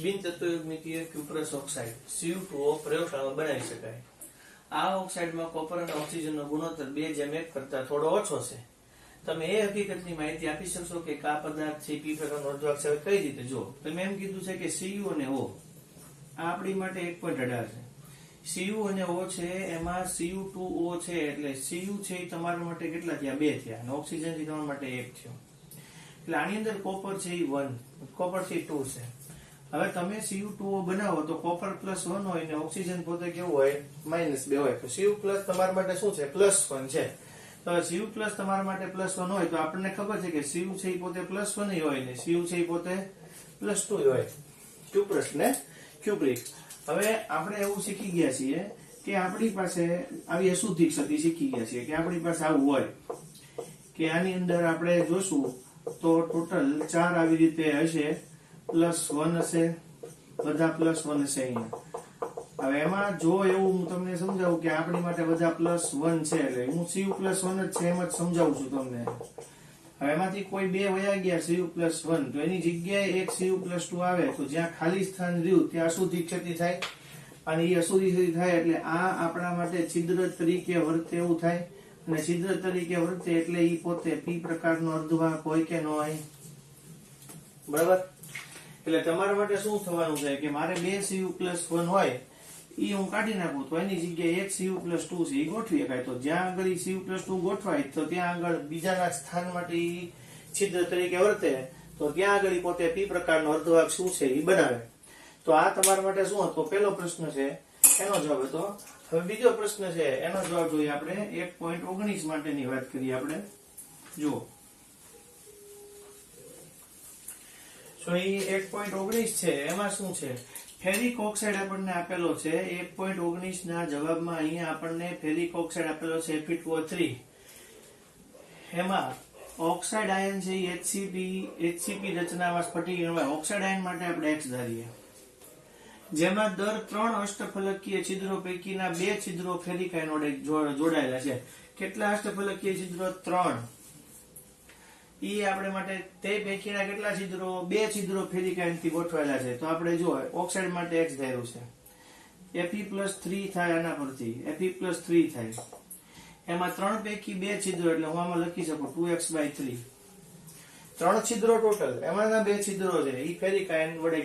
બિનતત્વયુગ્મિકીય cuprous oxide Cu2O પ્રયોગશાળામાં બનાવી શકાય. આ ઓક્સાઇડમાં કોપર અને ઓક્સિજનનો ગુણોત્તર 2:1 કરતા થોડો ઓછો છે. તમે એ હકીકતની માહિતી આપી શકશો કે આ પદાર્થ છે પી પ્રકારનો અર્ધવાહક છે? કઈ રીતે? જો તમે એમ કીધું છે કે Cu અને O આ આપણી માટે 1.18 છે. Cu અને O છે એમાં Cu2O છે એટલે Cu છે એ તમારા માટે કેટલા થયા? 2 થયા અને ઓક્સિજન થી તમારા માટે 1 થયો. એટલે આની અંદર કોપર છે એ 1, કોપર છે 2 છે. હવે તમે Cu2O બનાવો તો કોપર +1 હોય ને ઓક્સિજન પોતે કેવું હોય? -2 હોય. તો Cu+ તમારા માટે શું છે? +1 છે. તો Cu+ તમારા માટે +1 હોય તો આપણને ખબર છે કે Cu છે એ પોતે +1 હોય ને Cu છે એ પોતે +2 હોય. ક્યુપ્રસ ને ક્યુપ્રિક. હવે આપણે એવું શીખી ગયા છીએ કે આપણી પાસે આવી અશુદ્ધિ ક્ષતિ શીખી ગયા છીએ કે આપણી પાસે આવું હોય કે આની અંદર આપણે જોશું તો ટોટલ 4 આવી રીતે હશે, +1 હશે, બધા +1 હશે અહીંયા. હવે એમાં જો એવું હું તમને સમજાવું કે આપણી માટે બધા +1 છે એટલે હું Cu+1 જ છે એમ જ સમજાવું છું તમને. હવે એમાંથી કોઈ 2 વયા ગયા Cu+1 તો એની જગ્યાએ એક Cu+2 આવે તો જ્યાં ખાલી સ્થાન રહ્યું ત્યાં અશુદ્ધિ ક્ષતિ થાય અને એ અશુદ્ધિ ક્ષતિ થાય એટલે આ આપણા માટે છિદ્ર તરીકે વર્તે એવું થાય અને છિદ્ર તરીકે વર્તે એટલે એ પોતે P પ્રકારનો અર્ધવાહક હોય કે ન હોય? બરાબર. એટલે તમારા માટે શું થવાનું છે કે મારે 2 Cu+1 હોય એ હું કાઢી નાખું તો એની જગ્યાએ એક Cu+2 છે એ ગોઠવી શકાય. તો જ્યાં આગળ Cu+2 ગોઠવાય તો ત્યાં આગળ બીજાના સ્થાન માટે છિદ્ર તરીકે વર્તે તો ત્યાં આગળ પોતે P પ્રકારનો અર્ધવાહક શું છે એ બનાવે. તો આ તમારા માટે શું હતો? પહેલો પ્રશ્ન છે એનો જવાબ હતો. હવે બીજો પ્રશ્ન છે એનો જવાબ જોઈએ આપણે 1.19 માટેની વાત કરીએ આપણે. જુઓ તો એ 1.19 છે એમાં શું છે? ફેરિક ઓક્સાઇડ આપણને આપેલો છે 1.19 ના જવાબમાં. અહીંયા આપણને ફેરિક ઓક્સાઇડ આપેલો છે Fe2O3. એમાં ઓક્સાઇડ આયન છે HCP રચનામાં સ્ફટિક ઓક્સાઇડ આયન માટે આપણે X ધારીએ જેમાં દર 3 અષ્ટફલકીય છિદ્રો પૈકીના 2 છિદ્રો ફેરિક આયન વડે જોડાયેલા છે. કેટલા અષ્ટફલકીય છિદ્રો? 3. ઈ આપણે માટે તે પૈકીના કેટલા છિદ્રો? 2 છિદ્રો ફેરિક આયનથી ગોઠવાયેલા છે. તો આપણે જો ઓક્સાઇડ માટે X ધાર્યું છે Fe+3 થાય આના પરથી Fe+3 થાય. એમાં 3 પૈકી 2 છિદ્રો એટલે હું આમાં લખી શકું 2x/3. 3 છિદ્રો ટોટલ એમાંના 2 છિદ્રો છે ઈ ફેરિક આયન વડે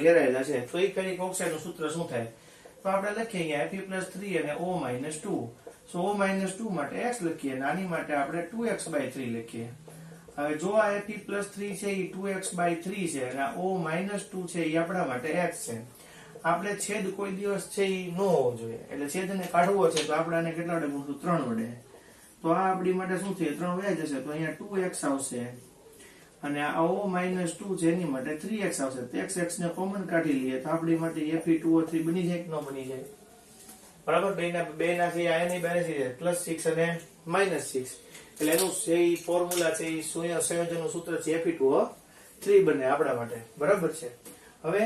ઘેરાયેલા છે. તો ઈ ફેરિક ઓક્સાઇડનું સૂત્ર શું થાય? તો આપણે લખીએ અહીંયા Fe+3 અને O-2. સો O-2 માટે X લખીએ અને આની માટે આપણે 2x/3 લખીએ. હવે જો આ Fe+3 છે એ 2x/3 છે અને O-2 છે એ આપણા માટે X છે. આપણે છેદ કોઈ દિવસ છે એ ન હોવો જોઈએ એટલે છેદને કાઢવો છે તો આપણે આને કેટલા વડે ગુણશું? 3 વડે. તો આ આપણી માટે શું છે? 3 વયા જશે તો અહીંયા 2x આવશે અને આ O-2 છે એની માટે 3x આવશે. તો x ને કોમન કાઢી લઈએ તો આપણી માટે Fe2O3 બની જાય કે ન બની જાય? બરાબર. બે ના છે આયન બેલેન્સ છે +6 અને -6 એટલે એનું છે એ ફોર્મ્યુલા છે એ સંયોજનનું સૂત્ર છે Fe2O3 બને આપણા માટે. બરાબર છે. હવે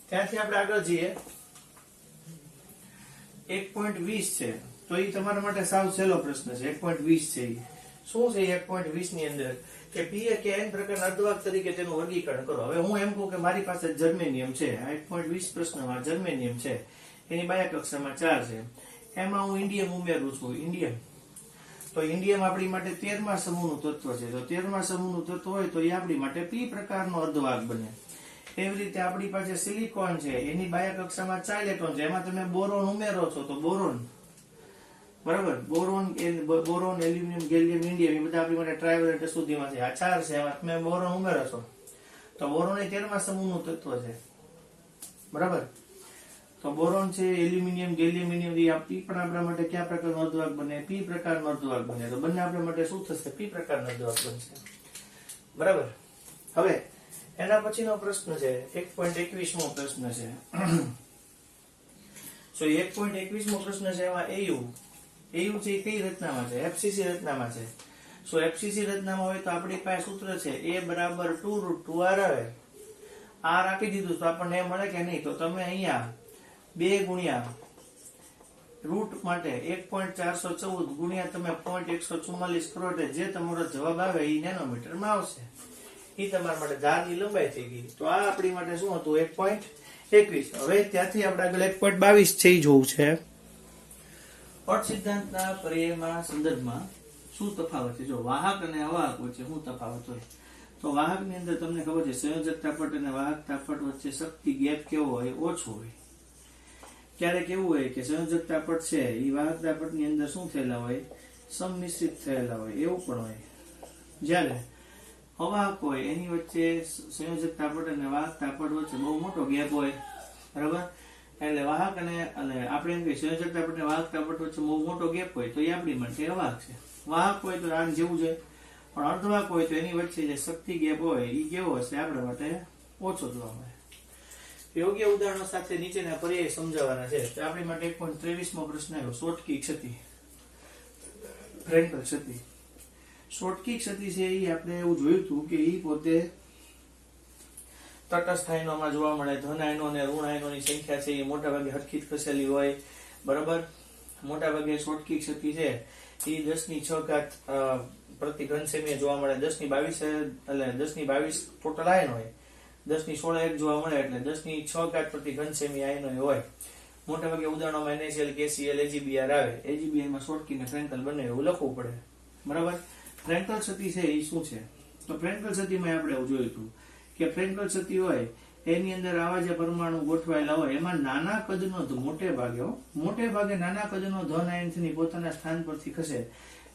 ત્યાંથી આપણે આગળ જઈએ 1.20 છે તો એ તમારા માટે સાવ સહેલો પ્રશ્ન છે. 1.20 છે શું છે? 1.20 ની અંદર કે P કે N પ્રકારના અર્ધવાહક તરીકે તેનું વર્ગીકરણ કરો. હવે હું એમ કહું કે મારી પાસે જર્મેનિયમ છે. 1.20 પ્રશ્નમાં જર્મેનિયમ છે એની બાહ્ય કક્ષામાં 4 છે. એમાં હું ઇન્ડિયમ ઉમેરું છું. ઇન્ડિયમ તો ઇન્ડિયમ આપણી માટે 13મા સમૂહનું તત્વ છે. તો 13મા સમૂહનું તત્વ હોય તો એ આપણી માટે P પ્રકારનો અર્ધવાહક બને. એવી રીતે આપણી પાસે સિલિકોન છે એની બાહ્ય કક્ષામાં 4 ઇલેક્ટ્રોન છે. એમાં તમે બોરોન ઉમેરો છો તો બોરોન, બરાબર, બોરોન એલ્યુમિનિયમ ગેલિયમ ઇન્ડિયમ એ બધા આપણી માટે ટ્રાયવેલેન્ટ અશુદ્ધિમાં છે. આ 4 છે એમાં તમે બોરોન ઉમેરો છો તો બોરોન એ 13મા સમૂહનું તત્વ છે. બરાબર. તો બોરોન છે એલ્યુમિનિયમ ગેલિયમ ઇન્ડિયમ એ પણ આપણા માટે કયા પ્રકારનો અર્ધવાહક બને? P પ્રકારનો અર્ધવાહક બને. તો બંને આપણા માટે શું થશે? P પ્રકારનો અર્ધવાહક બનશે. બરાબર. હવે એના પછીનો પ્રશ્ન છે 1.21મો પ્રશ્ન છે. સો 1.21મો પ્રશ્ન છે એમાં AU છે એ કઈ રચનામાં છે? FCC રચનામાં છે. સો FCC રચનામાં હોય તો આપણી પાસે સૂત્ર છે A = 2√2R આવે. R આપી દીધું તો આપણને એ મળે કે નહીં? તો તમે અહીંયા 2 ગુણ્યા રૂટ માટે 1.414 ગુણ્યા તમે 0.144 કરો એટલે જે તમારો જવાબ આવે એ નેનોમીટરમાં આવશે. એ તમારા માટે ધારની લંબાઈ થઈ ગઈ. તો આ આપણી માટે શું હતું 1.21. હવે ત્યાંથી આપણે આગળ 1.22 છે એ જોવું છે. અર્થ સિદ્ધાંતના પર્યાયમાં સંદર્ભમાં શું તફાવત છે? જો વાહક અને અવાહક વચ્ચે શું તફાવત હોય તો વાહકની અંદર તમને ખબર છે સંયોજકતા પટ અને વાહકતા પટ વચ્ચે શક્તિ ગેપ કેવો હોય? ઓછો હોય. ક્યારેક એવું હોય કે સંયોજકતા પટ છે એ વાહકતા પટની અંદર શું થયેલા હોય? સંમિશ્રિત થયેલા હોય, એવું પણ હોય. જ્યારે અવાહક હોય એની વચ્ચે સંયોજકતા પટ અને વાહકતા પટ વચ્ચે બહુ મોટો ગેપ હોય, બરાબર? એટલે વાહક અને આપણે એમ કહીએ સંયોજકતા પટ અને વાહકતા પટ વચ્ચે બહુ મોટો ગેપ હોય તો એ આપણી માટે અવાહક છે. વાહક હોય તો આમ જેવું છે, પણ અર્ધવાહક હોય તો એની વચ્ચે જે શક્તિ ગેપ હોય એ કેવો હશે? આપણા માટે ઓછો જોવા મળે. યોગ્ય ઉદાહરણો સાથે નીચેના પર્યાય સમજાવવાના છે. તો આપણી માટે 1.23મો પ્રશ્ન આવ્યો, શોટકી ક્ષતિ, ફ્રેન્કલ ક્ષતિ. શોટકી ક્ષતિ છે એ આપણે એવું જોયું હતું કે એ પોતે તટસ્થ આયનોમાં જોવા મળે. ધન આયનો અને ઋણ આયનોની સંખ્યા છે એ મોટા ભાગે હરખી જ ખસેલી હોય, બરાબર? મોટા ભાગે શોટકી ક્ષતિ છે એ 10⁶ પ્રતિ ઘન સેમી જોવા મળે. 10⁻22 એટલે 10⁻22 ટોટલ આયન હોય, 10⁻16 એક જોવા મળે એટલે 10⁶ પ્રતિ ઘન સેમી આયનો હોય. મોટા ભાગે ઉદાહરણોમાં NaCl, KCl, AgBr આવે. AgBr માં શોટકી ને ફ્રેન્કલ બંને એવું લખવું પડે, બરાબર? ફ્રેન્કલ ક્ષતિ છે એ શું છે? તો ફ્રેન્કલ ક્ષતિમાં આપણે એવું જોયું હતું કે ફ્રેન્કલ ક્ષતિ હોય એની અંદર આવા જે પરમાણુ ગોઠવાયેલા હોય એમાં નાના કદનો મોટે ભાગે નાના કદનો ધન આયન પોતાના સ્થાન પરથી ખસે.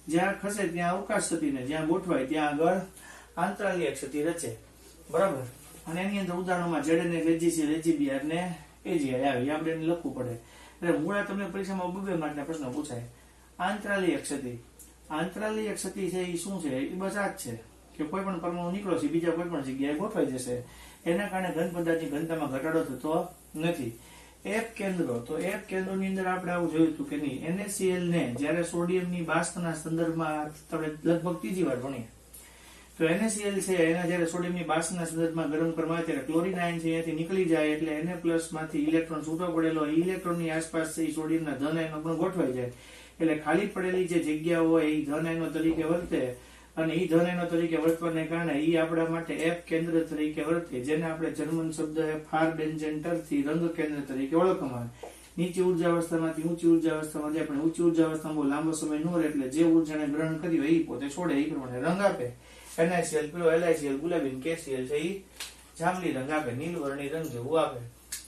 જ્યાં ખસે ત્યાં અવકાશ ક્ષતિને, જ્યાં ગોઠવાય ત્યાં આગળ આંતરાલીય ક્ષતિ રચે, બરાબર? અને એની અંદર ઉદાહરણોમાં ZNA, AgCl, AgBr ને AgI આવે. આપણે એને લખવું પડે. એટલે મૂળા તમને પરીક્ષામાં 2 માર્કના પ્રશ્નો પૂછાય. આંતરાલીય ક્ષતિ, આંતરાલીય ક્ષતિ છે એ શું છે? એ બસ આ જ છે કે કોઈ પણ પરમાણુ નીકળો છે બીજા કોઈ પણ જગ્યાએ ગોઠવાઈ જશે. એના કારણે ઘન પદાર્થની ઘનતામાં ઘટાડો થતો નથી. એફ કેન્દ્રો, તો એફ કેન્દ્રોની અંદર આપણે આવું જોયું હતું કે નહીં, NaCl ને જ્યારે સોડિયમની બાષ્પના સંદર્ભમાં આપણે લગભગ 3જી વાર ભણીએ તો NaCl છે એના જ્યારે સોડિયમની બાષ્પના સંદર્ભમાં ગરમ કરવામાં આવે ત્યારે ક્લોરીન આયન છે અહીંયાથી નીકળી જાય એટલે Na+ માંથી ઇલેક્ટ્રોન છૂટો પડેલો ઇલેક્ટ્રોનની આસપાસ છે સોડિયમના ધન આયનો પણ ગોઠવાઈ જાય. એટલે ખાલી પડેલી જે જગ્યા હોય એ ધન આયનો તરીકે વર્તે અને એ ધન આયનો તરીકે વર્તવાને કારણે એ આપણા માટે એફ કેન્દ્ર તરીકે વર્તે, જેને આપણે જર્મન શબ્દ ફારબેન્જેન્ટરથી રંગ કેન્દ્ર તરીકે ઓળખવામાં આવે. નીચી ઉર્જા અવસ્થામાંથી ઊંચી ઉર્જા અવસ્થામાં જાય, પણ ઊંચી ઉર્જા અવસ્થામાં બહુ લાંબો સમય ન રહે એટલે જે ઉર્જાને ગ્રહણ કરી હોય એ પોતે છોડે, એ પ્રમાણે રંગ આપે. NaCl પીળો, LiCl ગુલાબી, KCl છે એ જાંબલી રંગ આપે, નીલવર્ણી રંગ જેવું આપે.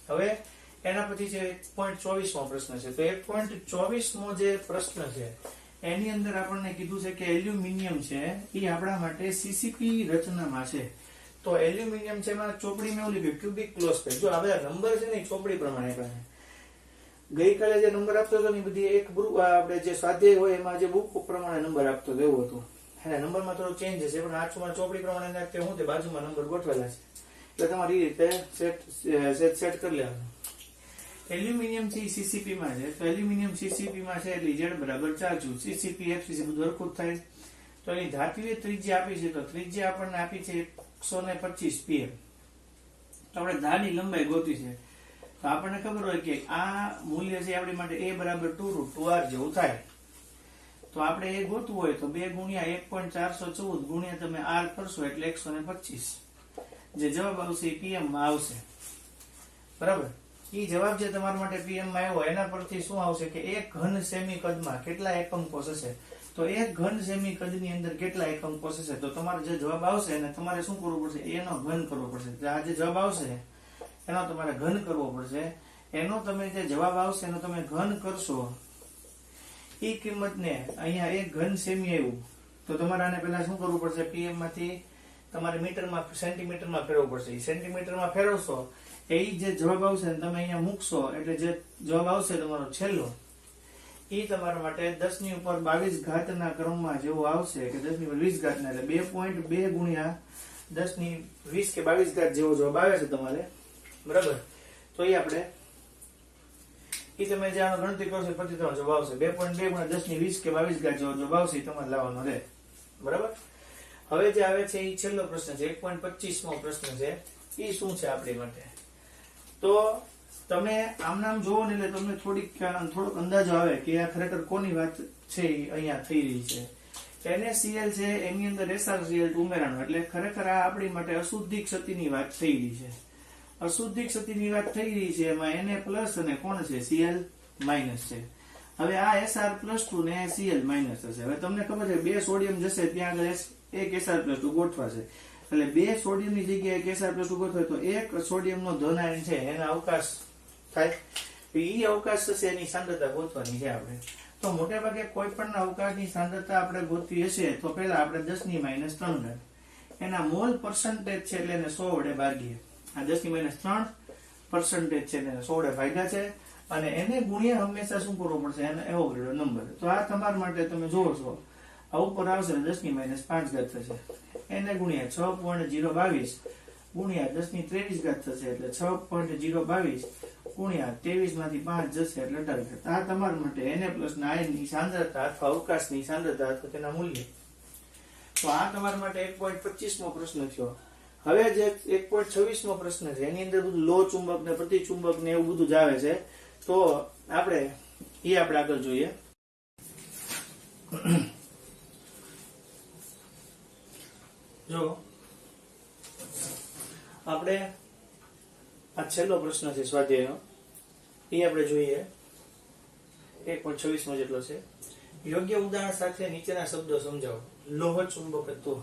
હવે એના પછી છે 1.24મો પ્રશ્ન છે. તો 1.24મો જે પ્રશ્ન છે એની અંદર આપણને કીધું છે કે એલ્યુમિનિયમ છે એ આપણા માટે CCP રચનામાં છે. તો એલ્યુમિનિયમ છે એમાં ચોપડીમાં એવું લખ્યું ક્યુબિક ક્લોસ્પેડ. જો આ બધા નંબર છે ને એ ચોપડી પ્રમાણે આપ્યા. ગઈકાલે જે નંબર આપતો હતો ને બધી એક આપણે જે સ્વાધ્યાય હોય એમાં જે બુક પ્રમાણે નંબર આપતો હતો એવું હતું. એના નંબરમાં થોડો ચેન્જ હશે પણ આચુમાં ચોપડી પ્રમાણે નાખતે હું તે બાજુમાં નંબર ગોઠવેલા છે એટલે તમારી રીતે સેટ કરી લેવાનું. એલ્યુમિનિયમ છે CCP માં છે. તો એલ્યુમિનિયમ CCP માં છે એટલે Z બરાબર 4 જૂલ. CCP FCC બધું હરખું જ થાય. તો એની ધાત્વિય ત્રિજ્યા આપી છે. તો ત્રિજ્યા આપણને આપી છે 125 pm. તો આપણે ધારની લંબાઈ ગોતી છે. તો આપણને ખબર હોય કે આ મૂલ્ય છે આપણી માટે A બરાબર 2√2r જેવું થાય. તો આપણે એ ગોતવું હોય તો 2 ગુણ્યા 1.414 ગુણ્યા તમે r કરશો એટલે 125. જે જવાબ આવશે એ PM માં આવશે, બરાબર? એ જવાબ જે તમારા માટે PM માં આવ્યો એના પરથી શું આવશે કે એક ઘન સેમી કદમાં કેટલા એકમ કોષ હશે. તો એક ઘન સેમી કદની અંદર કેટલા એકમ કોષ હશે. તો તમારે જે જવાબ આવશે એને તમારે શું કરવું પડશે? એનો ઘન કરવો પડશે. આ જે જવાબ આવશે એનો તમારે ઘન કરવો પડશે. એનો તમે જે જવાબ આવશે એનો તમે ઘન કરશો એ કિંમતને અહીંયા એક ઘન સેમી આવ્યું તો તમારે આને પહેલા શું કરવું પડશે? PM માંથી તમારે મીટરમાં સેન્ટીમીટરમાં ફેરવવું પડશે. સેન્ટીમીટરમાં ફેરવશો એ જે જવાબ આવશે ને તમે અહીંયા મૂકશો એટલે જે જવાબ આવશે તમારો છેલ્લો એ તમારા માટે 10⁻22 ના ક્રમમાં જેવું આવશે કે 10⁻20 ના એટલે 2.2 ગુણ્યા 10⁻20 કે 22 જેવો જવાબ આવે છે તમારે, બરાબર? તો એ આપણે એ તમે જે આનો ગણતરી કરશો પછી તમારો જવાબ આવશે 2.2 ગુણ્યા 10⁻20 કે 22 જેવો જવાબ આવશે એ તમારે લાવવાનો રહે, બરાબર? હવે જે આવે છે એ છેલ્લો પ્રશ્ન છે 1.25મો પ્રશ્ન છે. એ શું છે આપણી માટે? તો તમે આમ નામ જોવો ને એટલે તમને થોડોક અંદાજો આવે કે આ ખરેખર કોની વાત છે અહીંયા થઈ રહી છે. NaCl છે એની અંદર SrCl ઉમેરાનો, એટલે ખરેખર આ આપણી માટે અશુદ્ધિ ક્ષતિની વાત થઈ રહી છે. અશુદ્ધિ ક્ષતિની વાત થઈ રહી છે, એમાં Na પ્લસ અને કોણ છે Cl માઇનસ છે. હવે આ Sr+2 ને Cl માઇનસ થશે. હવે તમને ખબર છે 2 સોડિયમ જશે ત્યાં આગળ એક Sr+2 ગોઠવાશે, એટલે 2 સોડિયમ ની જગ્યાએ એક Sr+2 ગોઠવાય તો એક સોડિયમ નો ધન આયન છે એનો અવકાશ થાય. ઈ અવકાશ થશે એની સાંદ્રતા ગોતવાની છે આપણે. તો મોટે ભાગે કોઈ પણ અવકાશની સાંદ્રતા આપણે ગોતવી હશે તો પહેલા આપણે 10⁻³ ગણ એના મોલ પર્સન્ટેજ છે એટલે એને 100 વડે ભાગીએ. આ 10⁻³ છે એને 100 વડે ભાગ્યા છે અને એને ગુણ્યા હંમેશા શું કરવો પડશે, એને એવોગાડ્રો નંબર. તો આ તમારા માટે તમે જોવો છો આ ઉપર આવશે 10⁻5 થશે, એને ગુણ્યા 6.022 ગુણ્યા 10⁻23 થશે એટલે 6.022 ગુણ્યા 23 માંથી 5 જશે એટલે 18. આ તમારા માટે Na પ્લસ ના આયનની સાંદ્રતા અથવા અવકાશની સાંદ્રતા અથવા તેના મૂલ્ય. તો આ તમારા માટે 1.25 મો પ્રશ્ન થયો. હવે જે 1.26 મો પ્રશ્ન છે એની અંદર બધું લો ચુંબક ને પ્રતિચુંબક ને એવું બધું જ આવે છે, તો આપણે આગળ જોઈએ. જો આપણે આ છેલ્લો પ્રશ્ન છે સ્વાધ્યાયનો, એ આપણે જોઈએ. 1.26 મો જેટલો છે. યોગ્ય ઉદાહરણ સાથે નીચેના શબ્દો સમજાવો. લોહ ચુંબકત્વ.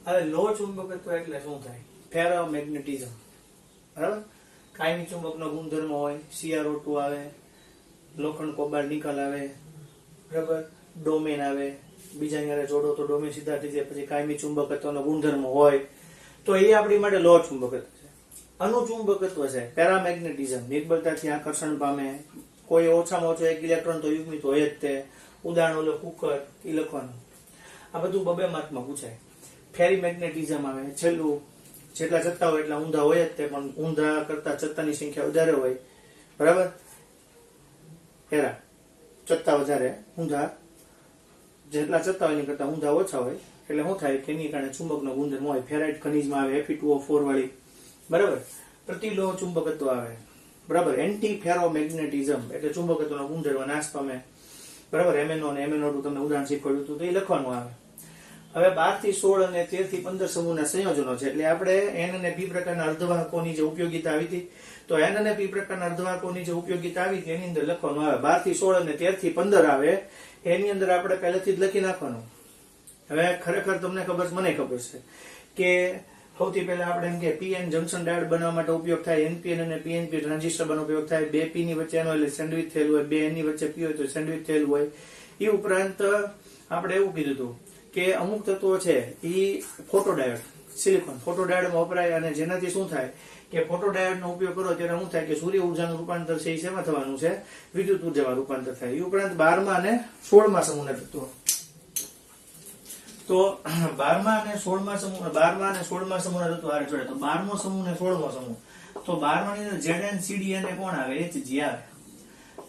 હવે લોહ ચુંબકત્વ એટલે શું થાય? ફેરોમેગ્નેટિઝમ, બરાબર. કાયમી ચુંબકનો ગુણધર્મ હોય, CrO2 આવે, લોખંડ કોબાલ્ટ નિકલ આવે, બરાબર, ડોમેન આવે, બીજાની હારે જોડો તો ડોમેન સીધા થઈ જાય, પછી કાયમી ચુંબકત્વનો ગુણધર્મ હોય, તો એ આપણી માટે લોહ ચુંબકત્વ છે. અનુચુંબકત્વ છે પેરામેગ્નેટિઝમ, નિર્બળતાથી આકર્ષણ પામે, કોઈ ઓછામાં ઓછો 1 ઇલેક્ટ્રોન તો યુગ્મિત હોય જ તે. ઉદાહરણ ઓલો કુકર એ લખવાનું. આ બધું 2 માર્કમાં પૂછાય. ફેરીમેગ્નેટિઝમ આવે, છેલ્લું જેટલા જથ્થા હોય એટલા ઊંધા હોય જ તે, પણ ઊંધા કરતા જથ્થાની સંખ્યા વધારે હોય, બરાબર. ફેરા જથ્થા વધારે, ઊંધા જેટલા જથ્થા હોય એની કરતા ઊંધા ઓછા હોય, એટલે શું થાય કે એની કારણે ચુંબકનો ગુણધર્મ હોય. ફેરાઇટ ખનીજમાં આવે Fe2O4 વાળી, બરાબર. પ્રતિલોહ ચુંબકત્વ આવે, બરાબર. એન્ટી ફેરોમેગ્નેટિઝમ એટલે ચુંબકત્વનો ગુણધર્મ નાશ પામે, બરાબર. MnO અને MnO2 તમને ઉદાહરણ શીખવાડ્યું હતું તો એ લખવાનું આવે. હવે 12 થી 16 અને 13 થી 15 સમૂહના સંયોજનો છે, એટલે આપણે N અને P પ્રકારના અર્ધવાહકોની જે ઉપયોગિતા આવી હતી, તો N અને P પ્રકારના અર્ધવાહકોની જે ઉપયોગિતા આવી હતી એની અંદર લખવાનું આવે. 12 થી 16 અને 13 થી 15 આવે એની અંદર આપણે પહેલેથી જ લખી નાખવાનું. હવે ખરેખર તમને ખબર છે, મને ખબર છે કે સૌથી પહેલા આપણે એમ કે PN જંકશન ડાયોડ બનાવવા માટે ઉપયોગ થાય, NPN અને PNP ટ્રાન્ઝિસ્ટર બનાવવા ઉપયોગ થાય. 2 P ની વચ્ચે એનો એટલે સેન્ડવિચ થયેલું હોય, 2 N ની વચ્ચે P હોય તો સેન્ડવિચ થયેલું હોય. એ ઉપરાંત આપણે એવું કીધું હતું કે અમુક તત્વો છે એ ફોટોડાયોડ, સિલિકોન ફોટોડાયોડમાં વપરાય, અને જેનાથી શું થાય કે ફોટોડાયોડનો ઉપયોગ કરો ત્યારે શું થાય કે સૂર્ય ઉર્જાનું રૂપાંતર છે એ શેમાં થવાનું છે? વિદ્યુત ઉર્જામાં રૂપાંતર થાય. એ ઉપરાંત 12મા અને 16મા સમૂહના તત્વો. તો 12મા અને 16મા સમૂહ, 12મા અને 16મા સમૂહના તત્વો હારે જોડે, તો 12મો સમૂહ અને 16મો સમૂહ. તો 12માની અંદર ZnCd અને કોણ આવે? Hg આવે.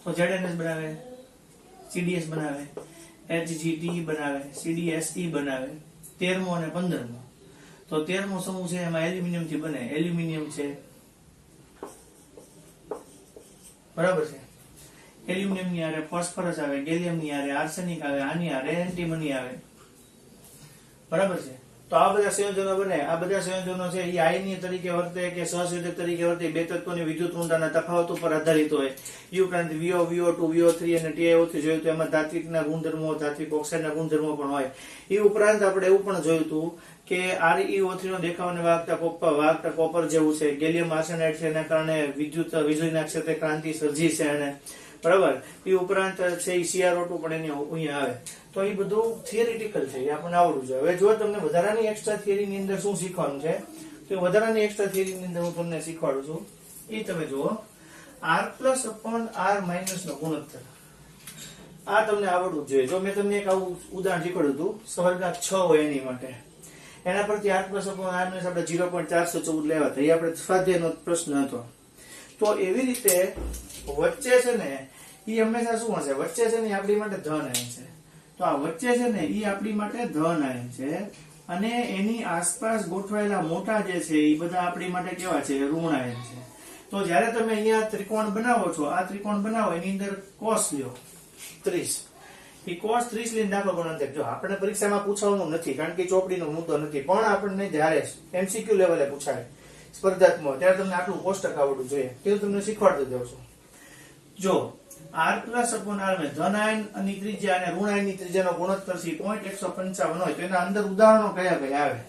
તો ZnS બનાવે, CdS બનાવે, HGT બનાવે, CdSe બનાવે. 13મો અને 15મો. તો 13મો સમૂહ છે એમાં એલ્યુમિનિયમ થી બને, એલ્યુમિનિયમ છે, બરાબર છે. એલ્યુમિનિયમ ની હારે ફોસ્ફરસ આવે, ગેલિયમ ની હારે આર્સેનિક આવે, આની હારે એન્ટીમની આવે, બરાબર છે. તો આ બધા સંયોજનો બને. આ બધા સંયોજનો છે એ આયનીય તરીકે વર્તે કે સહસંયોજક તરીકે વર્તે, બે તત્વોની વિદ્યુત ઊંડાના તફાવત ઉપર આધારિત હોય. એ ઉપરાંત VO, VO2, VO3 અને TiO3 જોયું તો એમાં ધાત્વિકના ગુણધર્મો, ધાત્વિક ઓક્સાઇડના ગુણધર્મો પણ હોય. એ ઉપરાંત આપણે એવું પણ જોયું હતું કે ReO3 નો દેખાવ અને વાહકતા કોપર જેવું છે. ગેલિયમ આર્સેનાઇડ છે એના કારણે વીજળીના ક્ષેત્રે ક્રાંતિ સર્જી છે એને, બરાબર. એ ઉપરાંત છે CrO2 પણ એની અહીંયા આવે. તો એ બધું થિયરિટિકલ છે, એ આપણને આવડવું જોઈએ. હવે જો તમને વધારાની એક્સ્ટ્રા થિયરીની અંદર શું શીખવાનું છે, તો વધારાની એક્સ્ટ્રા થિયરીની અંદર હું તમને શીખવાડું છું. એ તમે જુઓ, R+/R- નો ગુણોત્તર. આ તમને આવડવું જોઈએ. જો મેં તમને એક આવું ઉદાહરણ શીખવાડ્યું હતું, સવર્ગાંક 6 હોય એની માટે, એના પરથી R+/R આપણે 0.414 લેવા હતા. એ આપણે સ્વાધ્યાયનો પ્રશ્ન હતો. તો એવી રીતે વચ્ચે છે ને એ હંમેશા શું હશે? વચ્ચે છે ને આપણી માટે ધન આયન છે. તો આ વચ્ચે છે ને એ આપણી માટે ધન આયન છે, અને એની આસપાસ ગોઠવાયેલા મોટા જે છે એ બધા આપણી માટે કેવા છે? ઋણ આયન છે. તો જયારે તમે અહીંયા ત્રિકોણ બનાવો છો, આ ત્રિકોણ બનાવો એની અંદર કોસ લ્યો 30, એ cos 30 લઈને દાખલો ગણતરી. જો આપણે પરીક્ષામાં પૂછવાનું નથી કારણ કે ચોપડીનો મુદ્દો નથી, પણ આપણને જ્યારે MCQ લેવલે પૂછાય સ્પર્ધાત્મક ત્યારે તમને આટલું કોષ્ટક આવડવું જોઈએ, તેવું તમને શીખવાડતો જાઉં છું. જો r પ્લસ અપોન r માં ધન આયન ની ત્રિજ્યા અને ઋણ આયન ની ત્રિજ્યાનો ગુણોત્તર છે 0.155 હોય તો એના અંદર ઉદાહરણો કયા કયા આવે?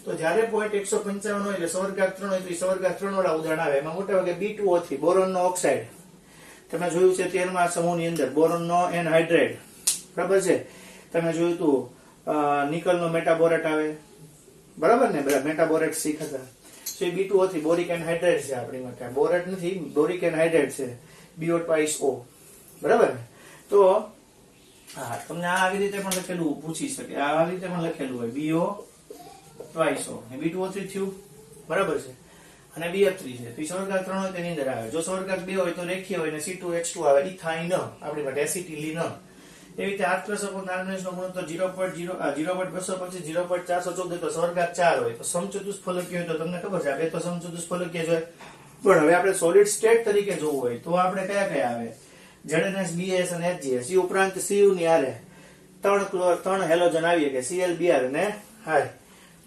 તો જ્યારે 0.155 હોય એટલે સવર્ગાંક 3 હોય તો સવર્ગાંક 3 વાળા ઉદાહરણ આવે. એમાં મોટા ભાગે B2O3 બોરોનનો ઓક્સાઇડ તમે જોયું છે 13મા સમૂહની અંદર, બોરોનનો એનહાઇડ્રેટ બરાબર છે. તમે જોયું તું નિકલનો મેટાબોરેટ આવે બરાબર ને, બધા મેટાબોરેટ શીખતા. તો એ B2O3 બોરિક એનહાઇડ્રેટ છે આપણી માટે, બોરેટ નથી બોરિક એનહાઇડ્રેટ છે, BO2O બરાબર ને. તો હા તમને આવી રીતે પણ લખેલું પૂછી શકે, આવી રીતે પણ લખેલું હોય BO2O ને B2O3 થયું બરાબર છે, અને BF3 છે. તો સવર્ગાંક 3 હોય તેની અંદર આવે. જો સવર્ગાંક 2 હોય તો રેખીય હોય ને C2H2 આવે, ઇથાઇન આપણી માટે એસિટિલિન. એવી રીતે r plus upon r minus નો ગુણોત્તર 0.225 0.414 તો સવર્ગાંક 4 હોય તો સમચતુષ્ફલકીય હોય તો તમને ખબર છે આ બે તો સમચતુષ્ફલકીય જ હોય. પણ હવે આપણે સોલિડ સ્ટેટ તરીકે જોવું હોય તો આપણે કયા કયા આવે? ZNS, BS અને HGS. એ ઉપરાંત Cu ની આરે ત્રણ હેલોજન આવીએ કે Cl, Br અને હાય.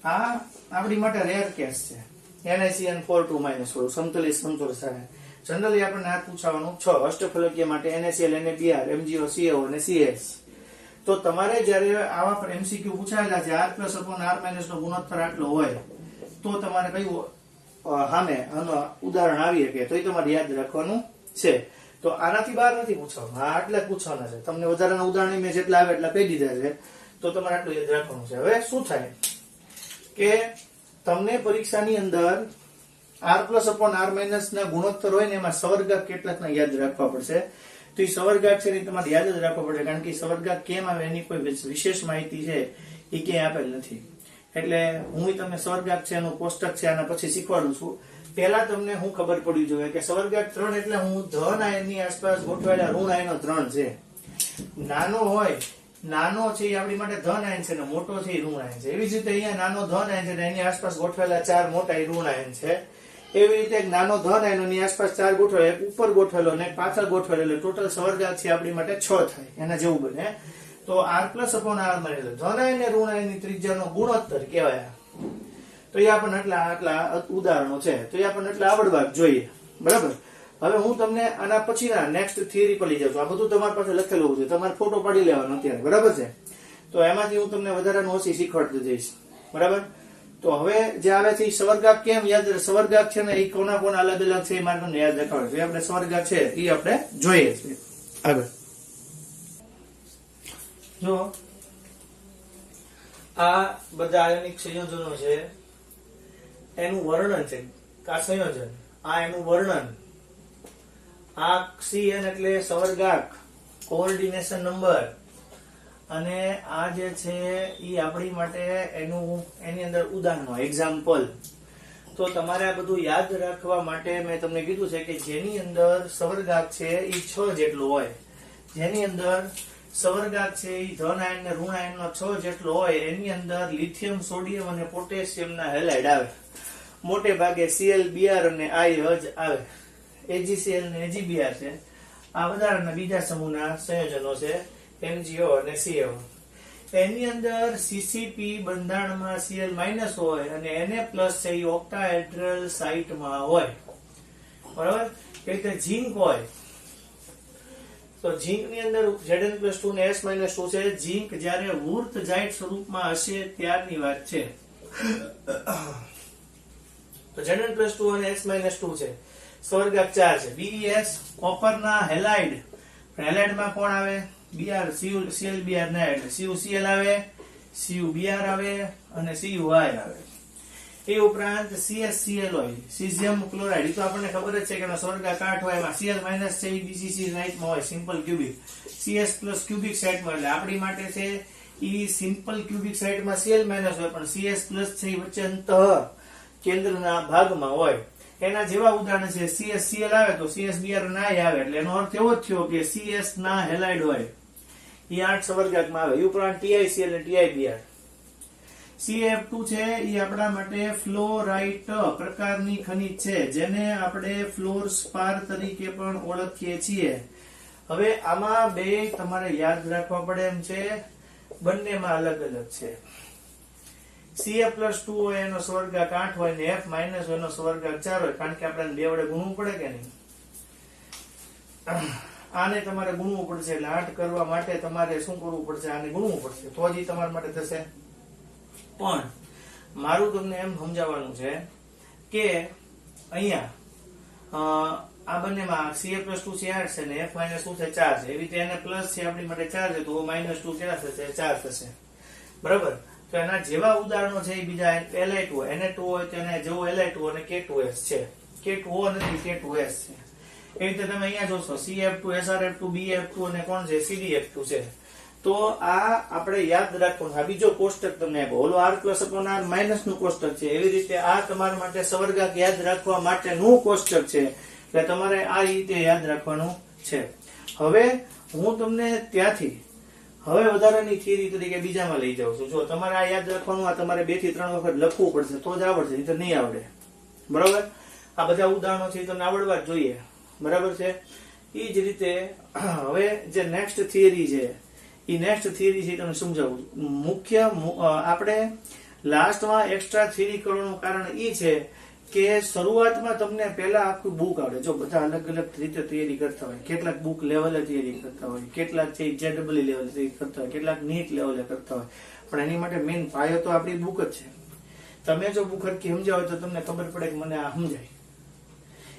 આ આપણી માટે રેર કેસ છે. NaCN4 સમતલી સમતોલ સાથે જનરલી આપણને આ પૂછવાનું 6 અષ્ટફલકીય માટે NaCl, NaBr, MgO, CaO અને CS. તો તમારે જ્યારે આવા પર MCQ પૂછાયેલા છે r plus upon r minus નો ગુણોત્તર આટલો હોય તો તમારે કયું સામે આનું ઉદાહરણ આવીએ કે તો એ તમારે યાદ રાખવાનું છે. તો આનાથી બહાર નથી પૂછવાનું, આ આટલા જ પૂછવાના છે. તમને વધારાના ઉદાહરણ મેં જેટલા આવે એટલા કહી દીધા છે, તો તમારે આટલું યાદ રાખવાનું છે. હવે શું થાય કે તમને પરીક્ષાની અંદર r plus upon r minus ના ગુણોત્તર હોય ને એમાં સવર્ગાંક કેટલાકના યાદ રાખવા પડશે. તો એ સવર્ગાંક છે એ તમારે યાદ જ રાખવા પડે કારણ કે સવર્ગાંક કેમ આવે એની કોઈ વિશેષ માહિતી છે એ ક્યાંય આપેલ નથી. એટલે હું તમને સવર્ગાંક છે એનું કોષ્ટક છે આના પછી શીખવાડું છું. પહેલા તમને હું ખબર પડવી જોઈએ કે સવર્ગાંક 3 એટલે હું ધન આયનની આસપાસ ગોઠવાયેલા ઋણ આયનો 3 છે. નાનો હોય નાનો છે એ આપણી માટે ધન આયન છે ને મોટો છે એ ઋણ આયન છે. એવી જ રીતે અહીંયા નાનો ધન આયન છે ને એની આસપાસ ગોઠવેલા 4 મોટા એ ઋણ આયન છે. એવી રીતે એક નાનો ધન આયનની આસપાસ 4 ગોઠવેલો, એક ઉપર ગોઠવેલો અને એક પાછળ ગોઠવેલો, ટોટલ સવર્ગાંક છે આપણી માટે 6 થાય. એના જેવું બને. તો r plus upon r minus ધન આયન અને ઋણ આયનની ત્રિજ્યાનો ગુણોત્તર કહેવાય. તો એ આપણને આટલા ઉદાહરણો છે, તો એ આપણને આટલા આવડવા જોઈએ બરાબર. હવે હું તમને આના પછીના નેક્સ્ટ થિયરી પર લઈ જાઉં છું. આ બધું તમારી પાસે લખેલું હોવું જોઈએ, તમારે ફોટો પાડી લેવાનો અત્યારે બરાબર છે. તો એમાંથી હું તમને વધારાનું ઓછી શીખવાડતો જઈશ બરાબર. તો હવે જે આવે છે એ સવર્ગાંક કેમ યાદ, સવર્ગાંક છે ને એ કોના કોના અલગ અલગ છે એ મારે તમને યાદ રખાવે છે. આપણે સવર્ગાંક છે એ આપણે જોઈએ છીએ આગળ. જો આ બધા આયોનિક સંયોજનો છે એનું વર્ણન છે, આ સંયોજન, આ એનું વર્ણન, આ CN એટલે સવર્ગાંક, કોઓર્ડિનેશન નંબર, અને આ જે છે ઈ આપણી માટે એની અંદર ઉદાહરણો એક્ઝામ્પલ. તો તમારે આ બધું યાદ રાખવા માટે મેં તમને કીધું છે કે જેની અંદર સવર્ગાંક છે ઈ 6 જેટલો હોય, જેની અંદર સવર્ગાંક છે ઈ ધન આયન ને ઋણ આયનનો 6 જેટલો હોય, એની અંદર લિથિયમ, સોડિયમ અને પોટેશિયમના હેલાઇડ આવે. મોટે ભાગે Cl, Br અને I જ આવે. AgCl ને AgBr છે. આ વધારાના બીજા સમૂહના સંયોજનો છે MgO અને CaO. એની અંદર CCP બંધારણમાં Cl- હોય અને Na+ છે એ ઓક્ટાહેડ્રલ સાઇટમાં હોય બરાબર. એ રીતે ઝિંક હોય તો ઝિંક ની અંદર Zn+2 ને S-2 છે. ઝિંક જ્યારે વૃત્તજાઇટ સ્વરૂપમાં હશે ત્યારની વાત છે. તો Zn+2 અને S-2 છે. સવર્ગાંક 4 છે. BeS કોપરના હેલાઇડ, હેલાઇડમાં કોણ આવે? Br, Cl, Br ના એટલે CuCl આવે, CuBr આવે અને CuI આવે. એ ઉપરાંત CsCl હોય, સીઝિયમ ક્લોરાઇડ. એ તો આપણને ખબર જ છે કે એનો સવર્ગાંક 8 હોય. એમાં Cl- છે એ BCC સાઇટમાં હોય, સિમ્પલ ક્યુબિક. CS+ ક્યુબિક સાઇટમાં, એટલે આપણી માટે છે ઈ સિમ્પલ ક્યુબિક સાઇટમાં Cl- હોય, પણ CS+ છે એ વચ્ચે અંતઃ કેન્દ્રના ભાગમાં હોય. એના જેવા ઉદાહરણ છે CsCl આવે તો CsBr ના આવે, એટલે એનો અર્થ એવો જ થયો કે CS ના હેલાઇડ હોય એ 8 સવર્ગાંકમાં આવે. એ ઉપરાંત TiCl અને TiBr. CF2 છે એ આપણા માટે ફ્લોરાઇટ પ્રકારની ખનિજ છે, જેને આપણે ફ્લોર સ્પાર તરીકે પણ ઓળખીએ છીએ. હવે આમાં બે તમારે યાદ રાખવા પડે એમ છે, બંનેમાં અલગ અલગ છે. CF પ્લસ 2 હોય એનો સ્વર્ગાંક 8 હોય ને F માઇનસ એનો સ્વર્ગાંક 4 હોય, કારણ કે આપણે બે વડે ગુણવું પડે કે નહીં. આને તમારે ગુણવું પડશે, એટલે 8 કરવા માટે તમારે શું કરવું પડશે? આને ગુણવું પડશે, તો જ તમારા માટે થશે. પણ મારું તમને એમ સમજાવવાનું છે કે અહીંયા આ બંનેમાં CF પ્લસ 2 છે 8 છે ને F માઇનસ 2 છે 4 છે. એવી રીતે એને પ્લસ છે આપણી માટે 4 છે, તો માઇનસ 2 કેટલા થશે? 4 થશે. બરાબર. તો એના જેવા ઉદાહરણો છે એ બીજા Li2 Na2 હોય તો એને જેવું Li2 અને K2S છે. K2O નથી, K2S છે. એ રીતે તમે અહીંયા જોશો CF2 SRF2 BF2 અને કોણ છે? CDF2 છે. તો આ આપણે યાદ રાખવાનું. આ બીજો કોષ્ટક તમને આપ્યો, ઓલો R plus upon R minus નું કોષ્ટક છે. એવી રીતે આ તમારા માટે સ્વર્ગાંક યાદ રાખવા માટેનું કોષ્ટક છે, એટલે તમારે આ રીતે યાદ રાખવાનું છે. હવે હું તમને ત્યાંથી હવે વધારાની થિયરી તરીકે બીજામાં લઈ જાઉં છું. જો તમારે આ યાદ રાખવાનું, આ તમારે 2 થી 3 વખત લખવું પડશે તો જ આવડશે, નહીં તો નહીં આવડે. બરાબર. આ બધા ઉદાહરણો છે તમને આવડવા જ જોઈએ. બરાબર છે. એ જ રીતે હવે જે નેક્સ્ટ થિયરી છે એ નેક્સ્ટ થિયરી છે તમને સમજાવું. મુખ્ય આપણે લાસ્ટમાં એક્સ્ટ્રા થિયરી કરવાનું કારણ એ છે કે શરૂઆતમાં તમને પહેલા આખું બુક આવડે. જો બધા અલગ અલગ રીતે તૈયારી કરતા હોય, કેટલાક બુક લેવલે તૈયારી કરતા હોય, કેટલાક છે JEE લેવલે તૈયારી કરતા હોય, કેટલાક નીટ લેવલે કરતા હોય, પણ એની માટે મેઇન પાયો તો આપણી બુક જ છે. તમે જો બુક હરખી સમજાવો તો તમને ખબર પડે કે મને આ સમજાય,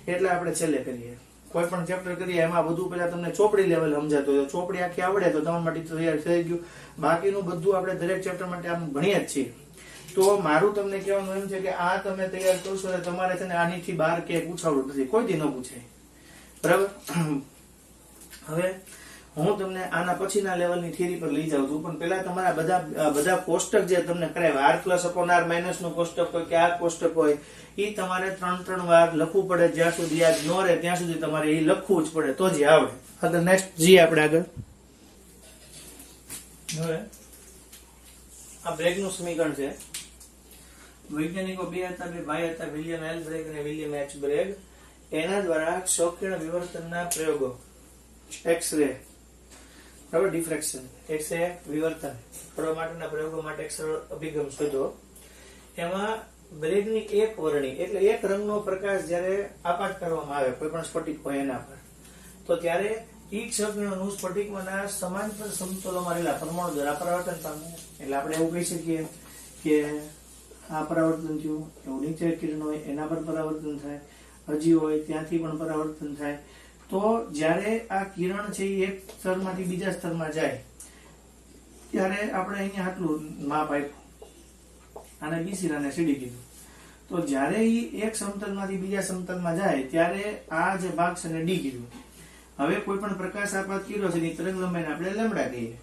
એટલે આપણે છેલ્લે કરીએ. કોઈ પણ ચેપ્ટર કરીએ એમાં બધું પેલા તમને ચોપડી લેવલ સમજાતો હોય, ચોપડી આખી આવડે તો તમારા માટે તૈયાર થઈ ગયું. બાકીનું બધું આપણે દરેક ચેપ્ટર માટે આમ ભણીએ જ છીએ. તો મારું તમને કહેવાનું એમ છે કે આ તમે તૈયાર કરશો એટલે તમારે છે ને આનીથી બહાર કે પૂછાવડું નથી, કોઈ દી ન પૂછાય. બરાબર. હવે હું તમને આના પછીના લેવલની થિયરી પર લઈ જાઉં છું, પણ પેલા તમારા બધા કોષ્ટક જે તમને કરાવ્યા, R plus upon R minus નું કોષ્ટક હોય કે આ કોષ્ટક હોય, એ તમારે 3 વાર લખવું પડે. જ્યાં સુધી યાદ ન રહે ત્યાં સુધી તમારે એ લખવું જ પડે, તો જ આવડે. આગળ નેક્સ્ટ જી આપણે આગળ હવે આ બ્રેગનું સમીકરણ છે. વૈજ્ઞાનિકો બે હતા, બે ભાઈ હતા, વિલિયમ એલ બ્રેગ અને વિલિયમ એચ બ્રેગ. એના દ્વારા ક્ષૌકિરણ વિવર્તનના પ્રયોગો, એક્સ-રે, બરાબર, ડિફ્રેક્શન, એક્સ-રે વિવર્તન કરવા માટેના પ્રયોગો માટે એક સરળ અભિગમ શોધો. એમાં બ્રેગની એક વર્ણી એટલે એક રંગનો પ્રકાશ જ્યારે આપાત કરવામાં આવે કોઈ પણ સ્ફટિક હોય એના પર, તો ત્યારે ઈ ક્ષૌકિરણોનું સ્ફટિકમાંના સમાંતર સમતલોમાં રહેલા પરમાણુ દ્વારા પરાવર્તન પામે. એટલે આપણે એવું કહી શકીએ કે આ પરાવર્તન થયું, એવું નીચે કિરણ હોય એના પર પરાવર્તન થાય, હજી હોય ત્યાંથી પણ પરાવર્તન થાય. તો જ્યારે આ કિરણ છે એ એક સ્તરમાંથી બીજા સ્તરમાં જાય ત્યારે આપણે અહીંયા આટલું માપ આપ્યું, આને BC અને CD કીધું. તો જ્યારે એ એક સમતલમાંથી બીજા સમતલમાં જાય ત્યારે આ જે ભાગ છે એને D કીધું. હવે કોઈ પણ પ્રકાશ આપાત કર્યો છે એની તરંગ લંબાઈને આપણે લેમ્ડા કહીએ.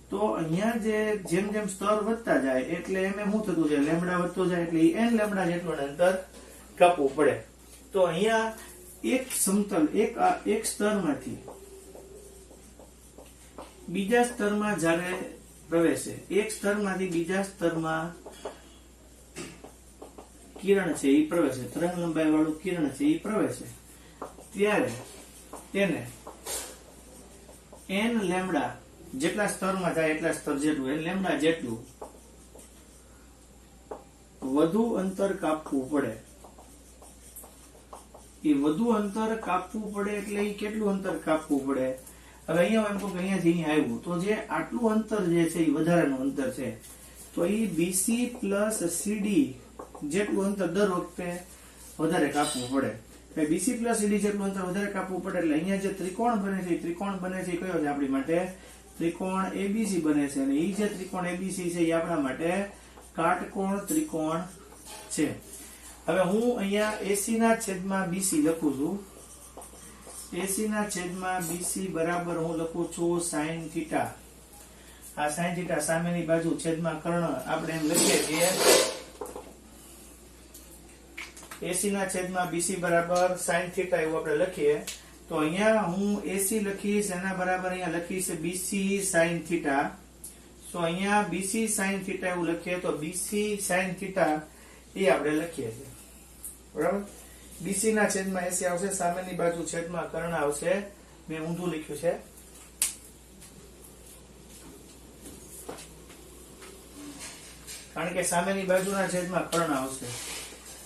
તો અહીંયા જે જેમ જેમ સ્તર વધતા જાય એટલે એમ શું થતું જાય, લેમ્ડા વધતો જાય એટલે n લેમ્ડા જેટલું અંતર કાપવું પડે. તો અહીંયા એક સમતલ એક સ્તરમાંથી બીજા સ્તરમાં જ્યારે પ્રવેશે, એક સ્તરમાંથી બીજા સ્તરમાં કિરણ છે એ પ્રવેશે, તરંગ લંબાઈ વાળું કિરણ છે એ પ્રવેશે, ત્યારે તેને n લેમ્ડા જેટલા સ્તરમાં જાય એટલા સ્તર જેટલું n લેમ્ડા જેટલું વધુ અંતર કાપવું પડે. એ વધુ અંતર કાપવું પડે એટલે એ કેટલું અંતર કાપવું પડે? હવે અહીંયા એમ કહું કે અહીંયાથી અહીંયા આવ્યું તો જે આટલું અંતર જે છે એ વધારાનું અંતર છે, તો એ BC પ્લસ CD જેટલું અંતર દર વખતે વધારે કાપવું પડે. BC પ્લસ CD જેટલું અંતર વધારે કાપવું પડે એટલે અહીંયા જે ત્રિકોણ બને છે, ત્રિકોણ બને છે કયો છે આપણી માટે? ત્રિકોણ ABC બને છે. અને એ જે ત્રિકોણ ABC છે એ આપણા માટે કાટકોણ ત્રિકોણ છે. હવે હું અહીંયા AC ના છેદમાં BC લખું છું. AC ના છેદમાં BC બરાબર હું લખું છું sin થીટા. આ sin થીટા સામેની બાજુ છેદમાં કર્ણ આપણે એમ લખીએ છીએ. AC ના છેદમાં BC બરાબર sin થીટા એવું આપણે લખીએ. તો અહીંયા હું AC લખીશ એના બરાબર અહીંયા લખીશ BC sin થીટા. તો અહીંયા BC sin થીટા એવું લખીએ તો BC sin થીટા એ આપણે લખીએ છીએ. બરાબર. BC ના છેદમાં AC આવશે, સામેની બાજુ છેદમાં કર્ણ આવશે. મેં ઊંધું લખ્યું છે કારણ કે સામેની બાજુના છેદમાં કર્ણ આવશે.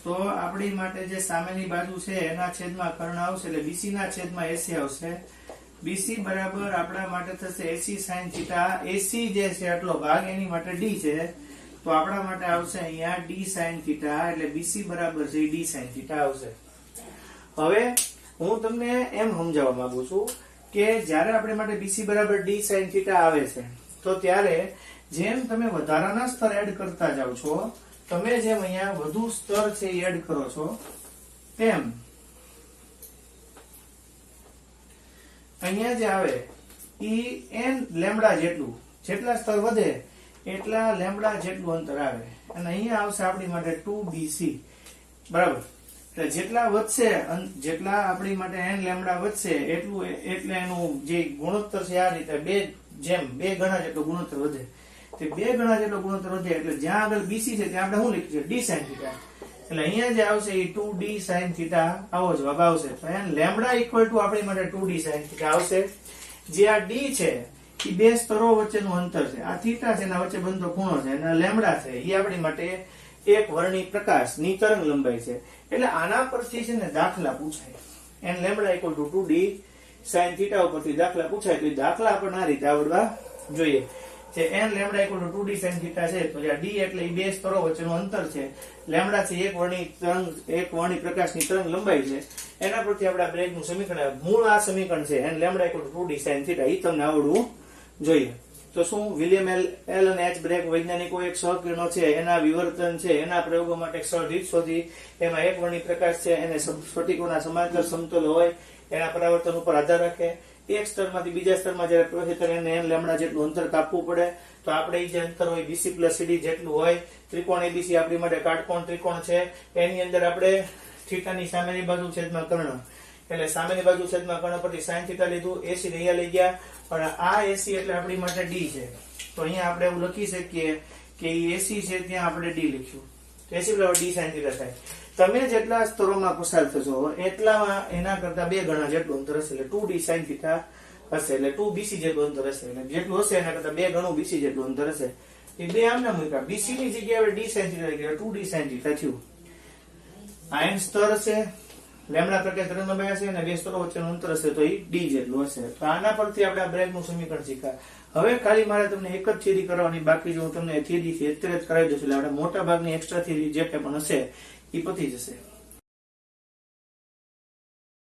તો આપણી માટે જે સામેની બાજુ છે એના છેદમાં કર્ણ આવશે એટલે BC ના છેદમાં AC આવશે. BC બરાબર આપણા માટે થશે AC sin થીટા. AC જે છે આટલો ભાગ એની માટે D છે, તો આપણા માટે આવશે અહીંયા D sin થીટા. એટલે BC બરાબર છે D sin થીટા આવશે. હવે હું તમને એમ સમજાવવા માંગુ છું કે જ્યારે આપણે માટે BC બરાબર D sin થીટા આવે છે તો ત્યારે જેમ તમે વધારાના સ્તર એડ કરતા જાવ છો, તમે જેમ અહીંયા વધુ સ્તર છે એડ કરો છો તેમ અહીંયા જે આવે ઈ n લેમ્ડા જેટલા સ્તર વધે એટલા લેમ્ડા જેટલું અંતર આવે. અને અહીંયા આવશે આપણી માટે 2BC બરાબર. એટલે જેટલા વધશે, જેટલા આપણી માટે n લેમ્ડા વધશે એટલે એનું જે ગુણોત્તર છે આ રીતે બે ગણા જેટલો ગુણોત્તર વધે. તે 2 ગણા જેટલો ગુણોત્તર વધે એટલે જ્યાં આગળ BC છે ત્યાં આપણે શું લખીશું? D sin theta. એટલે અહીંયા જે આવશે એ 2D sin થીટા આવો જવાબ આવશે. તો n લેમ્ડા ઇક્વલ ટુ આપણી માટે 2D sin થીટા આવશે. જે આ D છે એ બે સ્તરો વચ્ચેનું અંતર છે, આ થીટા છે એના વચ્ચે બનતો ખૂણો છે, અને લેમ્ડા છે એ આપણી માટે એક વર્ણી પ્રકાશની તરંગ લંબાઈ છે. એટલે આના પરથી છે ને દાખલા પૂછાય. n lambda equal to 2D sin theta ઉપરથી દાખલા પૂછાય. તો એ દાખલા આપણને આ રીતે આવડવા જોઈએ. જે n lambda equal to 2D sin theta છે, તો આ D એટલે એ બે સ્તરો વચ્ચેનું અંતર છે, લેમ્ડા છે એક વર્ણી પ્રકાશની તરંગ લંબાઈ છે. એના પરથી આપણે બ્રેગનું સમીકરણ, મૂળ આ સમીકરણ છે n lambda equal to 2D sin theta, એ તમને આવડવું જોઈએ. તો શું વિલિયમ એલ અને એચ બ્રેગ વૈજ્ઞાનિકો એક સહકિરણો છે એના વિવર્તન છે એના પ્રયોગો માટે સરળ રીત શોધી. એમાં એક વર્ણી પ્રકાશ છે એને સ્ફટિકોના સમાંતર સમતલ હોય એના પરાવર્તન ઉપર આધાર રાખે. એક સ્તરમાંથી બીજા સ્તરમાં જયારે પ્રવેશ કરે એને n લેમ્ડા જેટલું અંતર કાપવું પડે. તો આપણે જે અંતર હોય BC + CD જેટલું હોય. ત્રિકોણ ABC આપણી માટે કાટકોણ ત્રિકોણ છે, એની અંદર આપણે થીટાની સામેની બાજુ છેદમાં કર્ણ, એટલે સામેની બાજુ છેદમાં કર્ણ પરથી sin થીટા લીધું, AC અહીંયા લઈ ગયા, પણ આ AC એટલે આપણી માટે D છે. તો અહીંયા આપણે એવું લખી શકીએ કે AC છે ત્યાં આપણે D લખ્યું. તો AC બરાબર D sin થીટા થાય. તમે જેટલા સ્તરોમાં પસાર થશો એટલામાં એના કરતા 2 ગણા જેટલું અંતર હશે, એટલે 2D sin થીટા હશે, એટલે 2BC જેટલું અંતર હશે. એટલે જેટલું હશે એના કરતા 2 ગણું BC જેટલું અંતર હશે. એ બે આમને મૂક્યા, BC ની જગ્યાએ આપણે D sin થીટા લખ્યું, 2D sin થીટા થયું. આ n સ્તર છે, લેમ્ડા પ્રકાશ તરંગ લંબાઈ છે, અને બે સ્તરો વચ્ચેનું અંતર હશે તો એ D જેટલું હશે. તો આના પરથી આપણે આ બ્રેગનું સમીકરણ શીખ્યા. હવે ખાલી મારે તમને એક જ થિયરી કરવાની બાકી છે. હું તમને થિયરી અત્યારે જ કરાવી દઉં છું. એટલે આપણે મોટા ભાગની એક્સ્ટ્રા થિયરી જે પણ હશે એ પતી જશે.